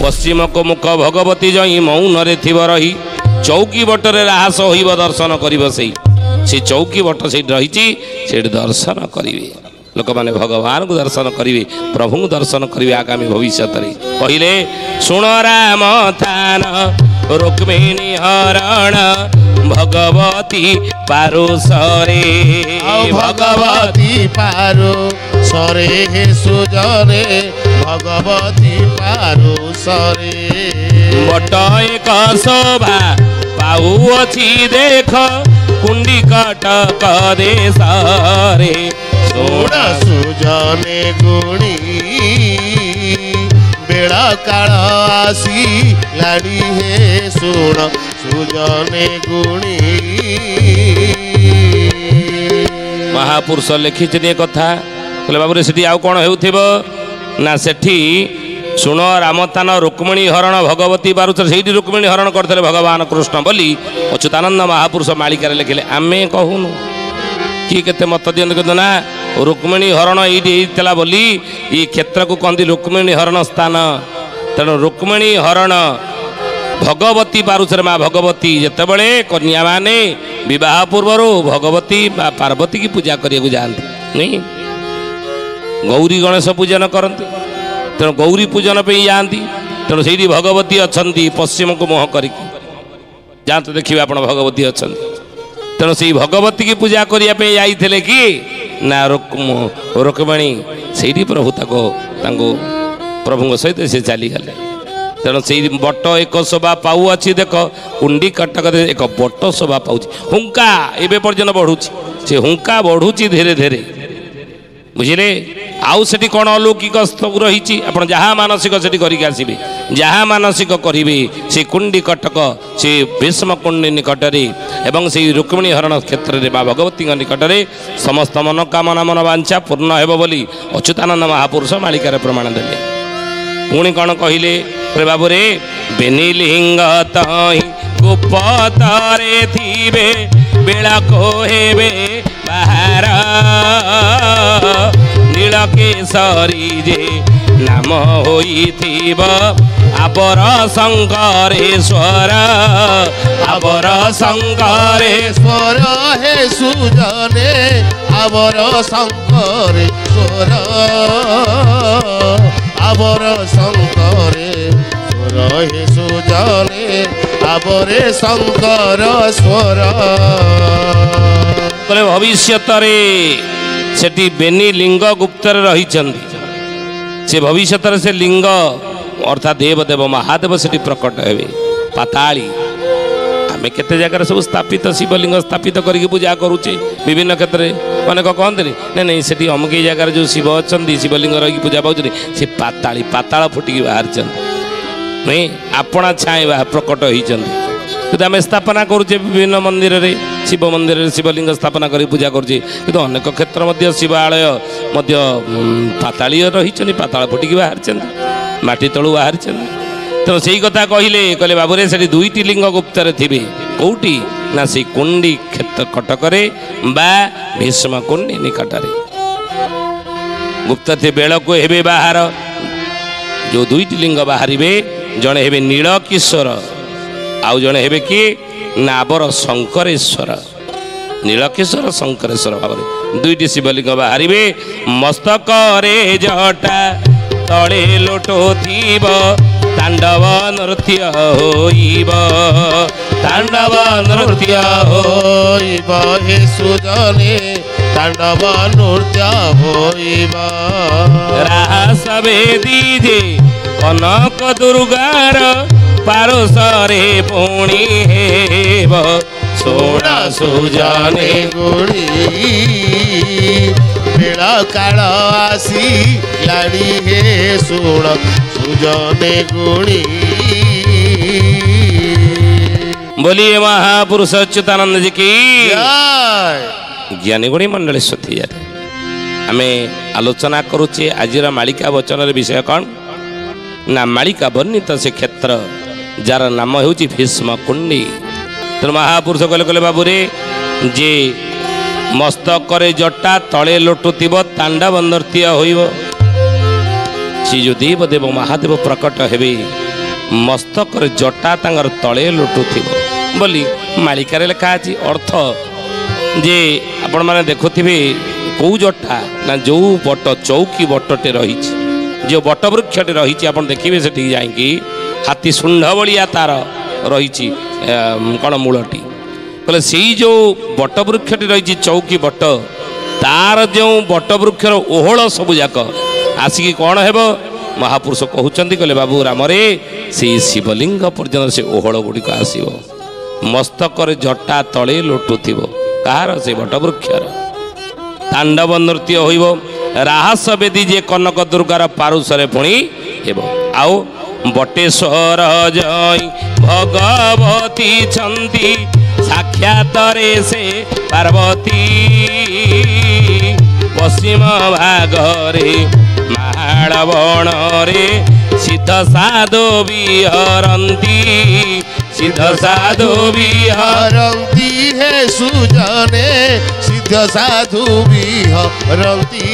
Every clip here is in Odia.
पश्चिम को मुख भगवती जई मौन रे थिब रही चौकी बटरे राहस होइब दर्शन करिब से चौकी बट से रही दर्शन करेंगे लोक मैंने भगवान को दर्शन करेंगे प्रभु को दर्शन करेंगे आगामी भविष्य कहले शुण राम थान रुक्मिणी हरण भगवती पारो सरे भगवती पारो सरे हे सुजरे भगवती पारो सरे बट एक शोभा पाऊअछि देख कुंडी कटक देशरे शुण सुजने गुणी बेड़ा काल आसी लाड़ी हे शुण सुजने गुणी महापुरुष लिखिछे कथा कहले बाबू सेठी आउ कौन हेउथिबो ना सेठी शुण रामतान रुक्मिणी हरण भगवती बारुचर से रुक्मिणी हरण करते भगवान कृष्ण बोली अच्युतानंद महापुरुष मालिकार लिखिले आमे कहूनु कि केते मत दियंत कहते ना रुक्मिणी हरण ये बोली ये क्षेत्र को कहती रुक्मिणी हरण स्थान तेणु रुक्मिणी हरण भगवती बारुचर माँ भगवती जितेबले कन्या माने विवाह पूर्वर भगवती पार्वती की पूजा करने जाती नहीं गौरी गणेश पूजन करती तेणु गौरी पूजन पे जाती तेणु से भगवती अच्छा पश्चिम को मुह कर जाते देखिए आप भगवती अच्छा तेणु से भगवती की पूजा करने जाते कि ना रुक्मिणी से प्रभु प्रभु सहित से चलीगले तेणु से बट एक शोभा पाऊ अच्छी देख कुंडी कटक एक बट शोभा पाँच हुंका एवं पर्यटन बढ़ुची से हुंका बढ़ुची धीरे धीरे बुझे आउ से कौन अलौकिक रही आप जहाँ मानसिक से करके जहाँ मानसिक करेंगे से कुंडी कटक से भीष्म कुंडी निकटरे एवं से रुक्मिणी हरण क्षेत्र में माँ भगवती निकट में समस्त मनोकामना मन वांछा पूर्ण हेब बोली अच्युतानंद महापुरुष मालिकार प्रमाण देले पुणी कौन कहले बाबू रे बेनिलिंग तही गुप्तरे थीबे बेला को हेबे बाहर नीलकेशरी जे नाम होइथिब आबर शंकरेश्वर आबर शंकरेश्वर हे सुजने आबर शंकरेश्वर आबर शंकरेश्वर हे सुजने आबरे शंकर स्वर भविष्य सेठी बेनी लिंग गुप्तर रही से भविष्य से लिंग अर्थात देवदेव महादेव से प्रकट हे पाताली आम केते जगह सब स्थापित शिवलिंग स्थापित करके पूजा करुचे विभिन्न क्षेत्र में अनेक कहते नहीं नहीं से अमुक जगार जो शिव अच्छा शिवलिंग रही पूजा पाँच से पाताली पाताल फुटिकी बाहर नहीं आपणा छाए प्रकट होती आम स्थापना करुचे विभिन्न मंदिर रे शिव मंदिर शिवलिंग स्थापना कर पूजा करुचे कि अनेक क्षेत्र शिवालय पाताली रही पाताल फुटिकी बाहर माटी तलू बाहर तेणु से कथा कहले बाबू रे से दुईटी लिंग गुप्तर थे कौटी ना से कुंडी क्षेत्र कटक बा भीष्म कुंडी निकट गुप्त थे बेल को हेबे बाहर जो दुईटी लिंग बाहर जड़े हेबे नीलकिशोर आउ जड़े हेबे किए नाबर शंकरेश्वर नीलकेशर शंकरेश्वर भाव दुईटी शिवलिंग बाहर मस्तक रे जटा तले लोटो थीब तांडव नृत्य होइब तांडव नृत्य होइब हे सुजने तांडव नृत्य होइब रास वेदी जे कनक दुर्गार पारोसरे पुणी हेब सोना सुजने गुणी बेला काल आसी लाड़ी हे सोना सुजने गुणी बोलिए महापुरुष अच्युतानंद जी की ज्ञानी गुणी मंडली स्वती आमे आलोचना करुचे आज मालिका वचन विषय कौन ना मालिका वर्णित से क्षेत्र जार नाम हूँ भीष्म कुंडी तेणु महापुरुष कहले कहले बाबू रे जे मस्तक जटा तले लोटुव तांडव नृत्य होइब सी जो देवदेव महादेव प्रकट हेबे ମସ୍ତକରେ ଜଟା ତାଙ୍କର ତଳେ ଲୁଟୁଥିବ ବୋଲି ମାଳିକାରେ ଲେଖା ଅଛି। ଅର୍ଥ ଯେ ଆପଣମାନେ ଦେଖୁଥିବେ କେଉଁ ଜଟା ନା ଯେଉଁ ବଟ ଚୌକି ବଟଟେ ରହିଛି, ଯେଉଁ ବଟ ବୃକ୍ଷଟେ ରହିଛି ଆପଣ ଦେଖିବେ ସେଠିକି ଯାଇକି ହାତୀ ଶୁଣ୍ଢ ଭଳିଆ ତାର ରହିଛି କ'ଣ ମୂଳଟି, କହିଲେ ସେଇ ଯେଉଁ ବଟ ବୃକ୍ଷଟି ରହିଛି ଚୌକି ବଟ, ତାର ଯେଉଁ ବଟ ବୃକ୍ଷର ଓହଳ ସବୁ ଯାକ ଆସିକି କ'ଣ ହେବ, ମହାପୁରୁଷ କହୁଛନ୍ତି କହିଲେ ବାବୁ ରାମରେ ସେଇ ଶିବଲିଙ୍ଗ ପର୍ଯ୍ୟନ୍ତ ସେ ଓହଳ ଗୁଡ଼ିକ ଆସିବ। ମସ୍ତକରେ ଜଟା ତଳେ ଲୁଟୁଥିବ କାହାର, ସେ ବଟ ବୃକ୍ଷର। ତାଣ୍ଡବ ନୃତ୍ୟ ହୋଇବ, ରାହସ ବେଦୀ ଯେ କନକ ଦୁର୍ଗାର ପାରୁଷରେ ପୁଣି ହେବ। ଆଉ ବଟେଶ୍ୱର ଜୟ ଭଗବତୀ ଛନ୍ତି, ସାକ୍ଷାତରେ ସେ ପାର୍ବତୀ। ପଶ୍ଚିମ ଭାଗରେ ମାଳ ବଣରେ ସିଦ୍ଧ ସାଧୁ ବିହରନ୍ତି, ସିଦ୍ଧ ସାଧୁ ବିହରନ୍ତି ହେ ସୁଜନେ, ସିଦ୍ଧ ସାଧୁ ବିହରନ୍ତି,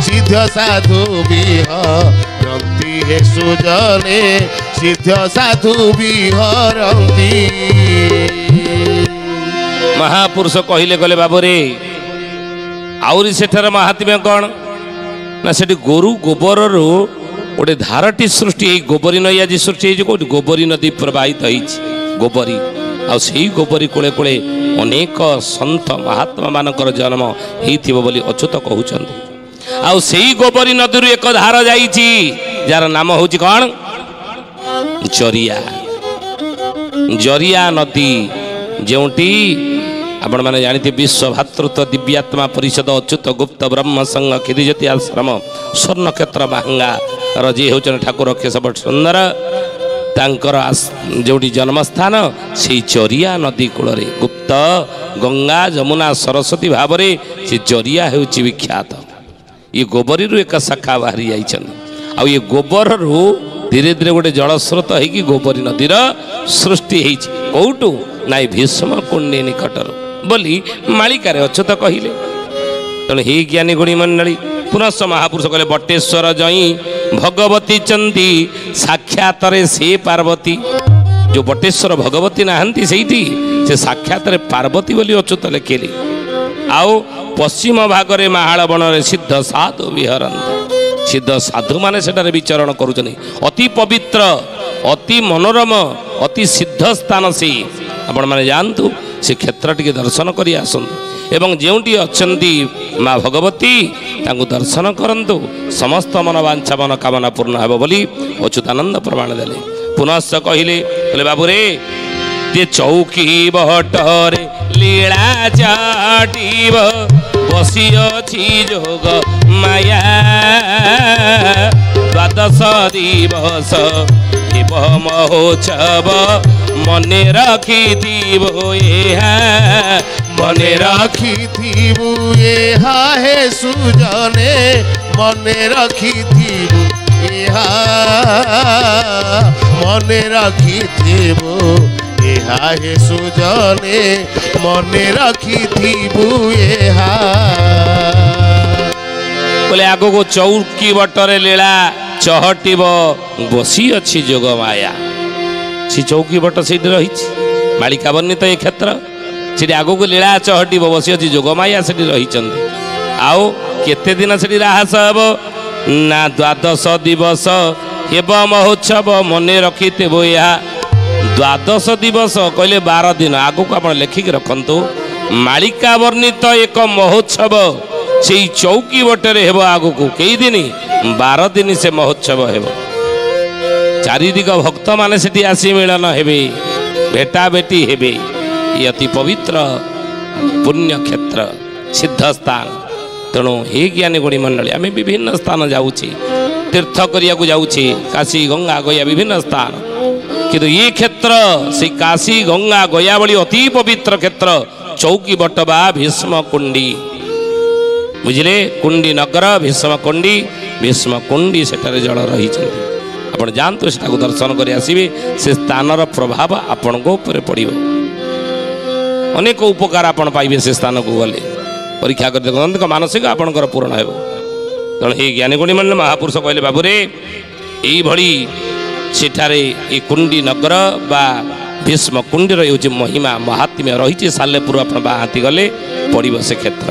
ସିଦ୍ଧ ସାଧୁ ବିହରନ୍ତି ହେ ସୁଜନେ, ସିଦ୍ଧ ସାଧୁ ବିହରନ୍ତି। ମହାପୁରୁଷ କହିଲେ ଗଲେ ବାବୁରେ ଆହୁରି ସେଠାର ମହାତ୍ମ୍ୟ କ'ଣ ନା ସେଠି ଗୋରୁ ଗୋବରରୁ ଗୋଟେ ଧାରଟି ସୃଷ୍ଟି ହେଇ ଗୋବରୀ ନଈ ଆଜି ସୃଷ୍ଟି ହେଇଛି। କେଉଁଠି ଗୋବରୀ ନଦୀ ପ୍ରବାହିତ ହେଇଛି ଗୋବରୀ, ଆଉ ସେଇ ଗୋବରୀ କୂଳେ କୂଳେ ଅନେକ ସନ୍ଥ ମହାତ୍ମା ମାନଙ୍କର ଜନ୍ମ ହେଇଥିବ ବୋଲି ଅଚ୍ୟୁତ କହୁଛନ୍ତି। ଆଉ ସେଇ ଗୋବରୀ ନଦୀରୁ ଏକ ଧାର ଯାଇଛି ଯାହାର ନାମ ହେଉଛି କ'ଣ, ଜରିଆ। ଜରିଆ ନଦୀ ଯେଉଁଠି ଆପଣମାନେ ଜାଣିଥିବେ ବିଶ୍ୱ ଭାତୃତ୍ୱ ଦିବ୍ୟାତ୍ମା ପରିଷଦ ଅଚ୍ୟୁତ ଗୁପ୍ତ ବ୍ରହ୍ମ ସଂଘ କ୍ଷିତିଜ୍ୟୋତି ଆଶ୍ରମ ସ୍ୱର୍ଣ୍ଣକ୍ଷେତ୍ର ମାହାଙ୍ଗାର ଯିଏ ହେଉଛନ୍ତି ଠାକୁର କେଶବ ସୁନ୍ଦର, ତାଙ୍କର ଯେଉଁଠି ଜନ୍ମସ୍ଥାନ ସେଇ ଜରିଆ ନଦୀ କୂଳରେ ଗୁପ୍ତ ଗଙ୍ଗା ଯମୁନା ସରସ୍ୱତୀ ଭାବରେ ସେ ଜରିଆ ହେଉଛି ବିଖ୍ୟାତ। ଇଏ ଗୋବରୀରୁ ଏକ ଶାଖା ବାହାରି ଯାଇଛନ୍ତି, ଆଉ ଇଏ ଗୋବରରୁ ଧୀରେ ଧୀରେ ଗୋଟେ ଜଳସ୍ରୋତ ହେଇକି ଗୋବରୀ ନଦୀର ସୃଷ୍ଟି ହେଇଛି। କୋଉଠୁ ନା ଏ ଭୀଷ୍ମ କୁଣ୍ଡୀ ନିକଟରୁ ବୋଲି ମାଳିକାରେ ଅଚ୍ୟୁତ କହିଲେ। ତେଣୁ ହି ଜ୍ଞାନୀ ଗୁଣୀ ମଣ୍ଡଳୀ ପୁନଶ୍ଚ ମହାପୁରୁଷ କହିଲେ ବଟେଶ୍ୱର ଜଇଁ ଭଗବତୀ ଚନ୍ତି, ସାକ୍ଷାତରେ ସେ ପାର୍ବତୀ। ଯେଉଁ ବଟେଶ୍ୱର ଭଗବତୀ ନାହାନ୍ତି ସେଇଠି, ସେ ସାକ୍ଷାତରେ ପାର୍ବତୀ ବୋଲି ଅଚ୍ୟୁତ ଲେଖିଲେ। ଆଉ ପଶ୍ଚିମ ଭାଗରେ ମାହାଳ ବଣରେ ସିଦ୍ଧ ସାଧୁ ବିହରନ୍ତି, ସିଦ୍ଧ ସାଧୁମାନେ ସେଠାରେ ବିଚରଣ କରୁଛନ୍ତି। ଅତି ପବିତ୍ର, ଅତି ମନୋରମ, ଅତି ସିଦ୍ଧ ସ୍ଥାନ ସେ। ଆପଣମାନେ ଯାଆନ୍ତୁ ସେ କ୍ଷେତ୍ର ଟିକେ ଦର୍ଶନ କରି ଆସନ୍ତୁ ଏବଂ ଯେଉଁଠି ଅଛନ୍ତି ମା ଭଗବତୀ ତାଙ୍କୁ ଦର୍ଶନ କରନ୍ତୁ, ସମସ୍ତ ମନବାଞ୍ଛା ମନକାମନା ପୂର୍ଣ୍ଣ ହେବ ବୋଲି ଅଚ୍ୟୁତାନନ୍ଦ ପ୍ରମାଣ ଦେଲେ। ପୁନଶ୍ଚ କହିଲେ ବାବୁରେ ଯେ ଚୌକି ବଟରେ ଲୀଳା ଚାଟିବ, ବସିଅଛି ଯୋଗ ମାୟା। ଦ୍ୱାଦଶ ଦିବସ ହେବ ମହୋତ୍ସବ, ମନେ ରଖିଥିବ ଏହା, ମନେ ରଖିଥିବୁ ଏହା ହେ ସୁଜନେ, ମନେ ରଖିଥିବୁ ଏହା, ମନେ ରଖିଥିବୁ ଏହା ହେ ସୁଜନେ, ମନେ ରଖିଥିବୁ ଏହା। ବୋଲେ ଆଗକୁ ଚୌକି ବଟରେ ଲୀଳା ଚହଟିବ, ବସି ଅଛି ଯୋଗ ମାୟା। ସେ ଚୌକି ବଟ ସେଇଠି ରହିଛି, ମାଳିକା ବର୍ଣ୍ଣିତ ଏ କ୍ଷେତ୍ର। ସେଠି ଆଗକୁ ଲୀଳା ଚହଟିବ, ବସି ଅଛି ଯୋଗମାୟା ସେଠି ରହିଛନ୍ତି। ଆଉ କେତେ ଦିନ ସେଠି ରାହାସ ହେବ ନା ଦ୍ୱାଦଶ ଦିବସ ହେବ ମହୋତ୍ସବ, ମନେ ରଖିଥିବ ଏହା। ଦ୍ୱାଦଶ ଦିବସ କହିଲେ 12 ଦିନ, ଆଗକୁ ଆପଣ ଲେଖିକି ରଖନ୍ତୁ। ମାଳିକା ବର୍ଣ୍ଣିତ ଏକ ମହୋତ୍ସବ ସେଇ ଚୌକି ବଟରେ ହେବ ଆଗକୁ କେଇ ଦିନ, 12 ଦିନ ସେ ମହୋତ୍ସବ ହେବ। ଚାରିଦିଗ ଭକ୍ତମାନେ ସେଠି ଆସି ମିଳନ ହେବେ, ଭେଟା ଭେଟି ହେବେ। ଏ ଅତି ପବିତ୍ର ପୁଣ୍ୟକ୍ଷେତ୍ର ସିଦ୍ଧସ୍ଥାନ। ତେଣୁ ହେ ଜ୍ଞାନୀ ଗୁଣୀ ମଣ୍ଡଳୀ, ଆମେ ବିଭିନ୍ନ ସ୍ଥାନ ଯାଉଛେ, ତୀର୍ଥ କରିବାକୁ ଯାଉଛେ, କାଶୀ ଗଙ୍ଗା ଗୟା ବିଭିନ୍ନ ସ୍ଥାନ, କିନ୍ତୁ ଏ କ୍ଷେତ୍ର ସେଇ କାଶୀ ଗଙ୍ଗା ଗୟା ଭଳି ଅତି ପବିତ୍ର କ୍ଷେତ୍ର ଚୌକି ବଟ ବା ଭୀଷ୍ମ କୁଣ୍ଡୀ। ବୁଝିଲେ, କୁଣ୍ଡୀ ନଗର ଭୀଷ୍ମ କୁଣ୍ଡୀ, ଭୀଷ୍ମ କୁଣ୍ଡୀ ସେଠାରେ ଜଳ ରହିଛନ୍ତି। ଆପଣ ଯାଆନ୍ତୁ, ସେଠାକୁ ଦର୍ଶନ କରି ଆସିବେ, ସେ ସ୍ଥାନର ପ୍ରଭାବ ଆପଣଙ୍କ ଉପରେ ପଡ଼ିବ। ଅନେକ ଉପକାର ଆପଣ ପାଇବେ ସେ ସ୍ଥାନକୁ ଗଲେ। ପରୀକ୍ଷା କରି ଦେଖନ୍ତୁ, ମାନସିକ ଆପଣଙ୍କର ପୂରଣ ହେବ। ତେଣୁ ଏହି ଜ୍ଞାନୀ ଗୁଣୀ ମାନେ ମହାପୁରୁଷ କହିଲେ ବାବୁରେ ଏଇଭଳି ସେଠାରେ ଏ କୁଣ୍ଡି ନଗର ବା ଭୀଷ୍ମ କୁଣ୍ଡୀର ହେଉଛି ମହିମା ମହାତ୍ମ୍ୟ ରହିଛି। ସାଲେପୁର ଆପଣ ବାହାନ୍ତି ଗଲେ ପଡ଼ିବ ସେ କ୍ଷେତ୍ର।